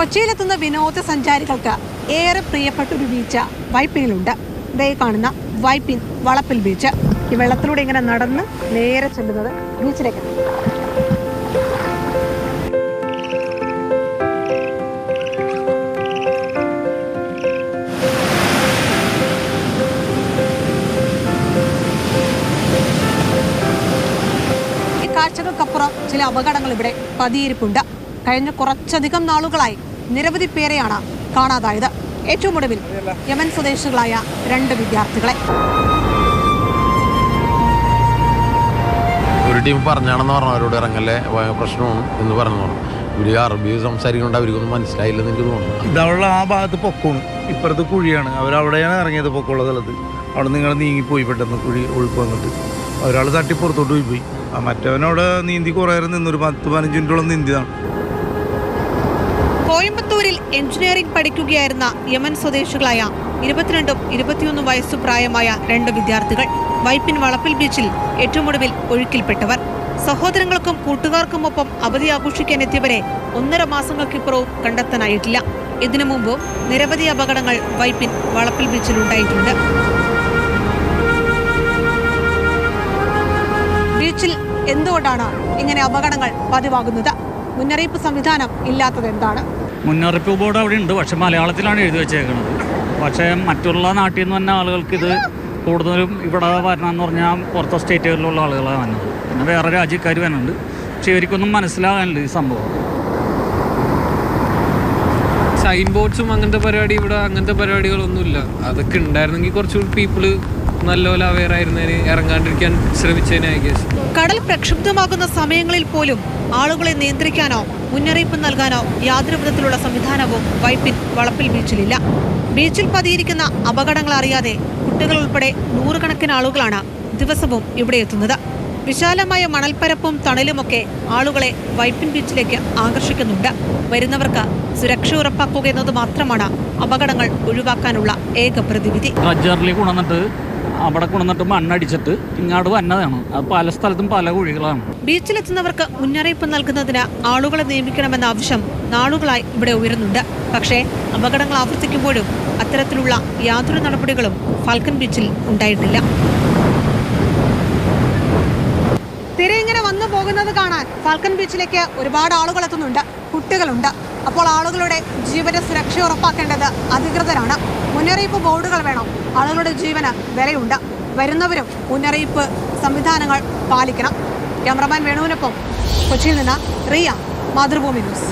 കൊച്ചിയിലെത്തുന്ന വിനോദസഞ്ചാരികൾക്ക് ഏറെ പ്രിയപ്പെട്ട ഒരു ബീച്ച് വൈപ്പിനിലുണ്ട്. ഇതേ കാണുന്ന വൈപ്പിൻ വളപ്പിൽ ബീച്ച്. ഈ വെള്ളത്തിലൂടെ ഇങ്ങനെ നടന്ന് നേരെ ചെല്ലുന്നത് ബീച്ചിലേക്ക്. ഈ കാഴ്ചകൾക്കപ്പുറം ചില അപകടങ്ങൾ ഇവിടെ പതിയിരിപ്പുണ്ട്. കഴിഞ്ഞ കുറച്ചധികം നാളുകളായി നിരവധി പേരെയാണ് കാണാതായത്. ഏറ്റവും ഒടുവിൽ യമൻ സ്വദേശികളായ 2 വിദ്യാർത്ഥികളെ. ഒരു ടീം പറഞ്ഞാണെന്ന് പറഞ്ഞു, അവരോട് ഇറങ്ങല്ലേ പ്രശ്നമാണ് എന്ന് പറഞ്ഞു. ഇവര് അറബി സംസാരിക്കൊണ്ട് അവർക്കൊന്നും മനസ്സിലായില്ലെന്ന് എനിക്ക് തോന്നുന്നു. ഇതവളുടെ ആ ഭാഗത്ത് പൊക്കമാണ്, ഇപ്പുറത്ത് കുഴിയാണ്. അവരവിടെയാണ് ഇറങ്ങിയത് പൊക്കമുള്ള സ്ഥലത്ത്. അവിടെ നിങ്ങൾ നീങ്ങിപ്പോയി, പെട്ടെന്ന് കുഴി ഒഴുക്ക് വന്നിട്ട് ഒരാൾ തട്ടി പുറത്തോട്ട് പോയി. മറ്റവനവിടെ നീന്തി കുറേ നിന്നൊരു 10-15 മിനിറ്റോളം നീന്തിയതാണ്. കോയമ്പത്തൂരിൽ എഞ്ചിനീയറിംഗ് പഠിക്കുകയായിരുന്ന യമൻ സ്വദേശികളായ 22ഉം 21 വയസ്സു പ്രായമായ 2 വിദ്യാർത്ഥികൾ വൈപ്പിൻ വളപ്പിൽ ബീച്ചിൽ ഏറ്റവും ഒടുവിൽ ഒഴുക്കിൽപ്പെട്ടവർ. സഹോദരങ്ങൾക്കും കൂട്ടുകാർക്കുമൊപ്പം അവധി ആഘോഷിക്കാനെത്തിയവരെ 1.5 മാസങ്ങൾക്കിപ്പുറവും കണ്ടെത്താനായിട്ടില്ല. ഇതിനു മുമ്പും നിരവധി അപകടങ്ങൾ വൈപ്പിൻ വളപ്പിൽ ബീച്ചിൽ ഉണ്ടായിട്ടുണ്ട്. ബീച്ചിൽ എന്തുകൊണ്ടാണ് ഇങ്ങനെ അപകടങ്ങൾ പതിവാകുന്നത്? മുന്നറിയിപ്പ് സംവിധാനം ഇല്ലാത്തത് എന്താണ്? മുന്നറിയിപ്പ് ബോർഡ് അവിടെ ഉണ്ട്, പക്ഷെ മലയാളത്തിലാണ് എഴുതി വെച്ചേക്കുന്നത്. പക്ഷേ മറ്റുള്ള നാട്ടിൽ നിന്ന് വന്ന ആളുകൾക്ക് ഇത് കൂടുതലും ഇവിടെ വരണമെന്ന് പറഞ്ഞാൽ പുറത്തെ സ്റ്റേറ്റുകളിലുള്ള ആളുകളാണ് വന്നത്. പിന്നെ വേറെ രാജ്യക്കാർ വരുന്നുണ്ട്. പക്ഷെ ഇവർക്കൊന്നും മനസ്സിലാകാനില്ല ഈ സംഭവം. സൈൻ ബോർഡ്സും അങ്ങനത്തെ പരിപാടികളൊന്നുമില്ല. അതൊക്കെ ഉണ്ടായിരുന്നെങ്കിൽ കുറച്ചുകൂടി പീപ്പിള് നല്ലപോലെ അവെയർ ആയിരുന്നതിന്, ഇറങ്ങാണ്ടിരിക്കാൻ ശ്രമിച്ചതിന്. കടൽ പ്രക്ഷുബ്ധമാകുന്ന സമയങ്ങളിൽ പോലും ആളുകളെ നിയന്ത്രിക്കാനോ മുന്നറിയിപ്പ് നൽകാനോ യാതൊരു വിധത്തിലുള്ള സംവിധാനവും വൈപ്പിൻ വളപ്പിൽ ബീച്ചിലില്ല. ബീച്ചിൽ പതിയിരിക്കുന്ന അപകടങ്ങൾ അറിയാതെ കുട്ടികൾ ഉൾപ്പെടെ 100 കണക്കിന് ആളുകളാണ് ദിവസവും ഇവിടെ എത്തുന്നത്. വിശാലമായ മണൽപ്പരപ്പും തണലുമൊക്കെ ആളുകളെ വൈപ്പിൻ ബീച്ചിലേക്ക് ആകർഷിക്കുന്നുണ്ട്. വരുന്നവർക്ക് സുരക്ഷ ഉറപ്പാക്കുക എന്നത് മാത്രമാണ് അപകടങ്ങൾ ഒഴിവാക്കാനുള്ള ഏക പ്രതിവിധി. അവിടെ കൊണ്ടുവന്നിട്ട് മണ്ണടിച്ചിട്ട് ഇങ്ങോട്ട് വന്നതാണ്. അത് പല സ്ഥലത്തും പല കുഴികളാണ്. ബീച്ചിലെത്തുന്നവർക്ക് മുന്നറിയിപ്പ് നൽകുന്നതിന് ആളുകളെ നിയമിക്കണമെന്ന ആവശ്യം നാളുകളായി ഇവിടെ ഉയരുന്നുണ്ട്. പക്ഷേ അപകടങ്ങൾ ആവർത്തിക്കുമ്പോഴും അത്തരത്തിലുള്ള യാതൊരു നടപടികളും ഫാൽക്കൺ ബീച്ചിൽ ഉണ്ടായിട്ടില്ല. തിര ഇങ്ങനെ വന്നു പോകുന്നത് കാണാൻ ഫാൽക്കൺ ബീച്ചിലേക്ക് ഒരുപാട് ആളുകൾ എത്തുന്നുണ്ട്, കുട്ടികളുണ്ട്. അപ്പോൾ ആളുകളുടെ ജീവന്റെ സുരക്ഷ ഉറപ്പാക്കേണ്ടത് അധികൃതരാണ്. മുന്നറിയിപ്പ് ബോർഡുകൾ വേണം. ആളുകളുടെ ജീവന് വിലയുണ്ട്. വരുന്നവരും മുന്നറിയിപ്പ് സംവിധാനങ്ങൾ പാലിക്കണം. ക്യാമറമാൻ വേണുവിനൊപ്പം കൊച്ചിയിൽ നിന്ന് റിയ, മാതൃഭൂമി ന്യൂസ്.